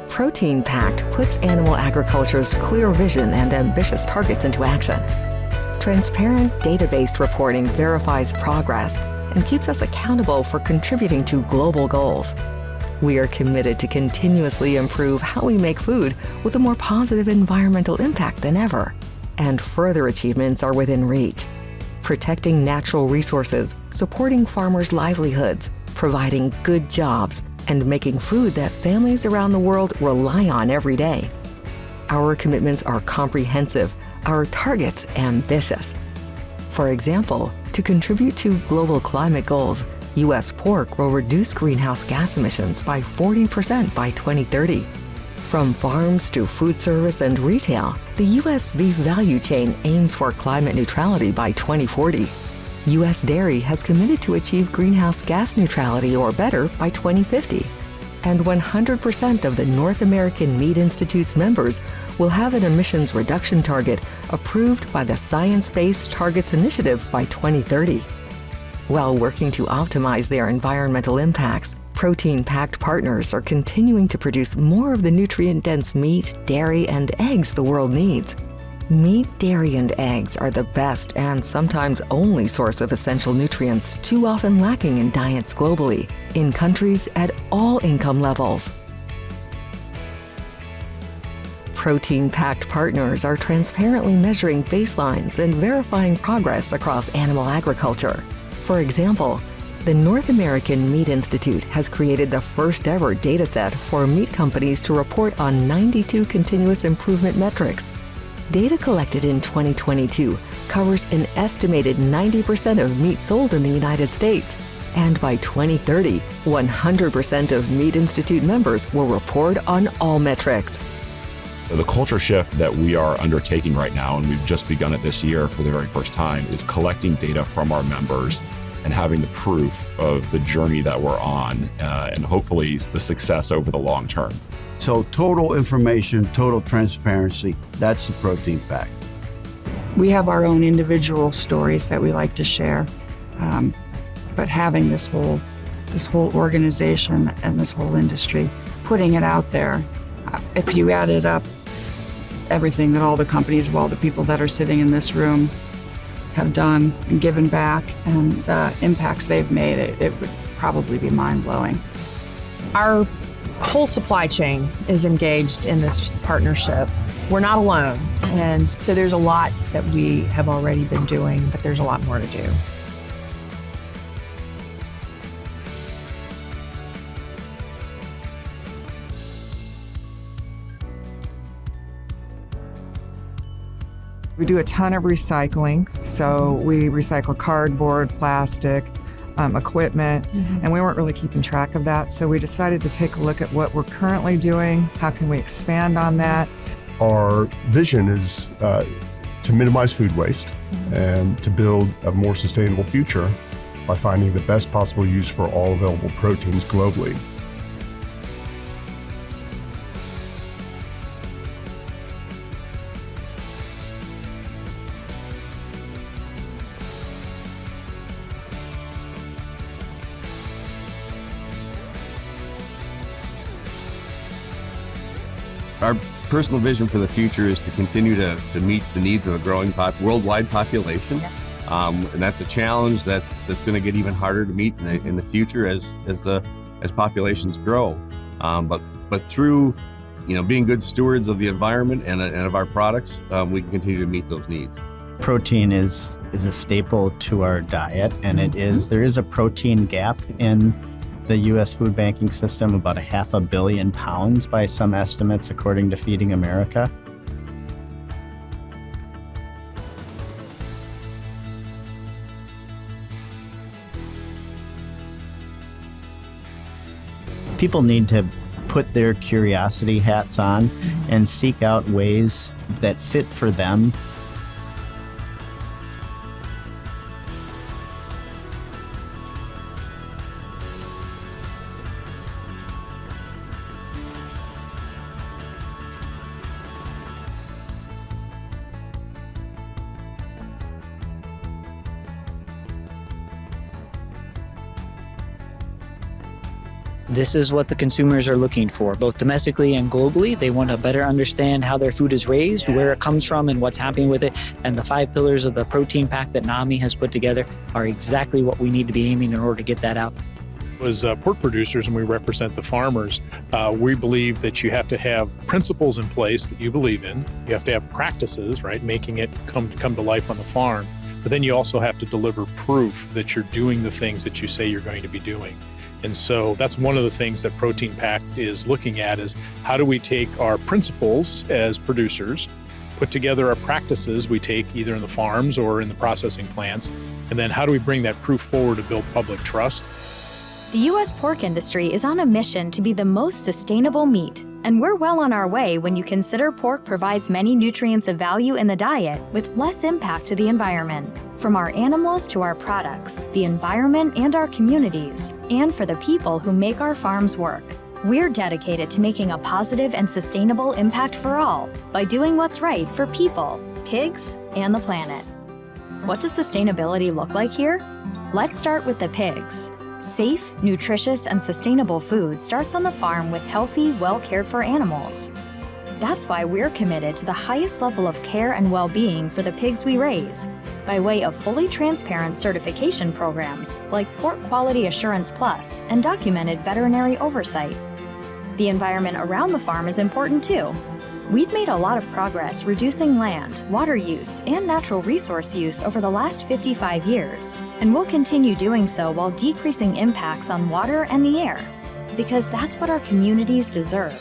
Protein PACT puts animal agriculture's clear vision and ambitious targets into action. Transparent, data-based reporting verifies progress and keeps us accountable for contributing to global goals. We are committed to continuously improve how we make food with a more positive environmental impact than ever. And further achievements are within reach. Protecting natural resources, supporting farmers' livelihoods, providing good jobs, and making food that families around the world rely on every day. Our commitments are comprehensive, our targets ambitious. For example, to contribute to global climate goals, U.S. pork will reduce greenhouse gas emissions by 40% by 2030. From farms to food service and retail, the U.S. beef value chain aims for climate neutrality by 2040. U.S. dairy has committed to achieve greenhouse gas neutrality or better by 2050. And 100% of the North American Meat Institute's members will have an emissions reduction target approved by the Science Based Targets Initiative by 2030. While working to optimize their environmental impacts, Protein PACT partners are continuing to produce more of the nutrient-dense meat, dairy, and eggs the world needs. Meat, dairy, and eggs are the best and sometimes only source of essential nutrients too often lacking in diets globally, in countries at all income levels. Protein PACT partners are transparently measuring baselines and verifying progress across animal agriculture. For example, the North American Meat Institute has created the first ever dataset for meat companies to report on 92 continuous improvement metrics. Data collected in 2022 covers an estimated 90% of meat sold in the United States, and by 2030, 100% of Meat Institute members will report on all metrics. The culture shift that we are undertaking right now, and we've just begun it this year for the very first time, is collecting data from our members and having the proof of the journey that we're on, and hopefully the success over the long term. So total information, total transparency, that's the Protein PACT. We have our own individual stories that we like to share, but having this whole organization and this whole industry, putting it out there, if you added up everything that all the companies of all the people that are sitting in this room have done and given back and the impacts they've made, it would probably be mind-blowing. Our whole supply chain is engaged in this partnership. We're not alone, and so there's a lot that we have already been doing, but there's a lot more to do. We do a ton of recycling, so we recycle cardboard, plastic, equipment, and we weren't really keeping track of that, so we decided to take a look at what we're currently doing, how can we expand on that. Our vision is to minimize food waste and to build a more sustainable future by finding the best possible use for all available proteins globally. Our personal vision for the future is to continue to meet the needs of a growing worldwide population. And that's a challenge that's going to get even harder to meet in the future as populations grow. But through being good stewards of the environment and of our products, we can continue to meet those needs. Protein is a staple to our diet, and there is a protein gap in the U.S. food banking system, about 500 million pounds by some estimates, according to Feeding America. People need to put their curiosity hats on and seek out ways that fit for them. This is what the consumers are looking for, both domestically and globally. They want to better understand how their food is raised, where it comes from, and what's happening with it. And the 5 pillars of the Protein PACT that NAMI has put together are exactly what we need to be aiming in order to get that out. As pork producers, and we represent the farmers, we believe that you have to have principles in place that you believe in. You have to have practices, right, making it come to life on the farm. But then you also have to deliver proof that you're doing the things that you say you're going to be doing. And so that's one of the things that Protein PACT is looking at, is how do we take our principles as producers, put together our practices we take either in the farms or in the processing plants, and then how do we bring that proof forward to build public trust? The U.S. pork industry is on a mission to be the most sustainable meat, and we're well on our way when you consider pork provides many nutrients of value in the diet with less impact to the environment. From our animals to our products, the environment and our communities, and for the people who make our farms work. We're dedicated to making a positive and sustainable impact for all by doing what's right for people, pigs, and the planet. What does sustainability look like here? Let's start with the pigs. Safe, nutritious, and sustainable food starts on the farm with healthy, well-cared-for animals. That's why we're committed to the highest level of care and well-being for the pigs we raise, by way of fully transparent certification programs like Pork Quality Assurance Plus and documented veterinary oversight. The environment around the farm is important too. We've made a lot of progress reducing land, water use, and natural resource use over the last 55 years, and we'll continue doing so while decreasing impacts on water and the air, because that's what our communities deserve.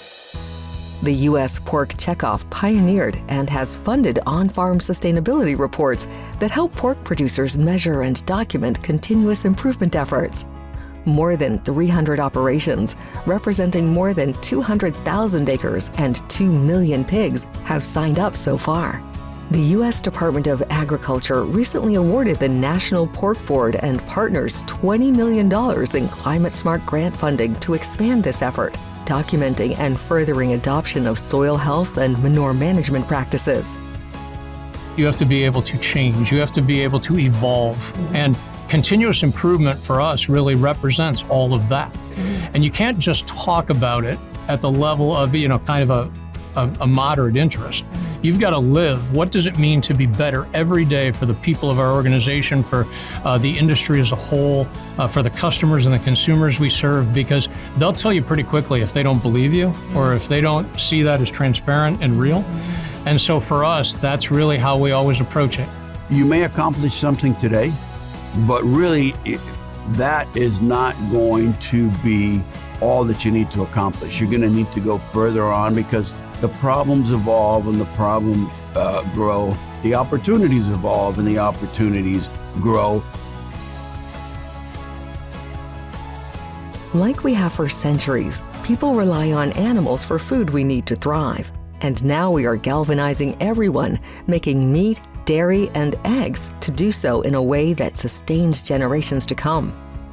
The U.S. Pork Checkoff pioneered and has funded on-farm sustainability reports that help pork producers measure and document continuous improvement efforts. More than 300 operations, representing more than 200,000 acres and 2 million pigs, have signed up so far. The U.S. Department of Agriculture recently awarded the National Pork Board and partners $20 million in climate-smart grant funding to expand this effort, documenting and furthering adoption of soil health and manure management practices. You have to be able to change. You have to be able to evolve. And continuous improvement for us really represents all of that. And you can't just talk about it at the level of, kind of a moderate interest. You've got to live. What does it mean to be better every day for the people of our organization, for the industry as a whole, for the customers and the consumers we serve? Because they'll tell you pretty quickly if they don't believe you or if they don't see that as transparent and real. And so for us, that's really how we always approach it. You may accomplish something today, but really that is not going to be all that you need to accomplish. You're going to need to go further on because the problems evolve and the problems grow. The opportunities evolve and the opportunities grow. Like we have for centuries, people rely on animals for food we need to thrive. And now we are galvanizing everyone, making meat, dairy, and eggs to do so in a way that sustains generations to come.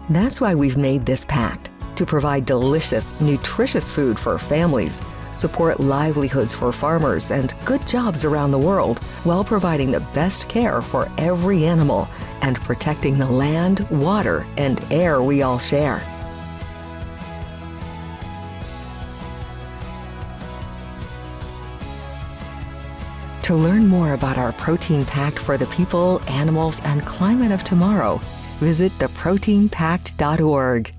That's why we've made this pact, to provide delicious, nutritious food for families, support livelihoods for farmers, and good jobs around the world, while providing the best care for every animal and protecting the land, water, and air we all share. To learn more about our Protein Pact for the people, animals, and climate of tomorrow, visit theproteinpact.org.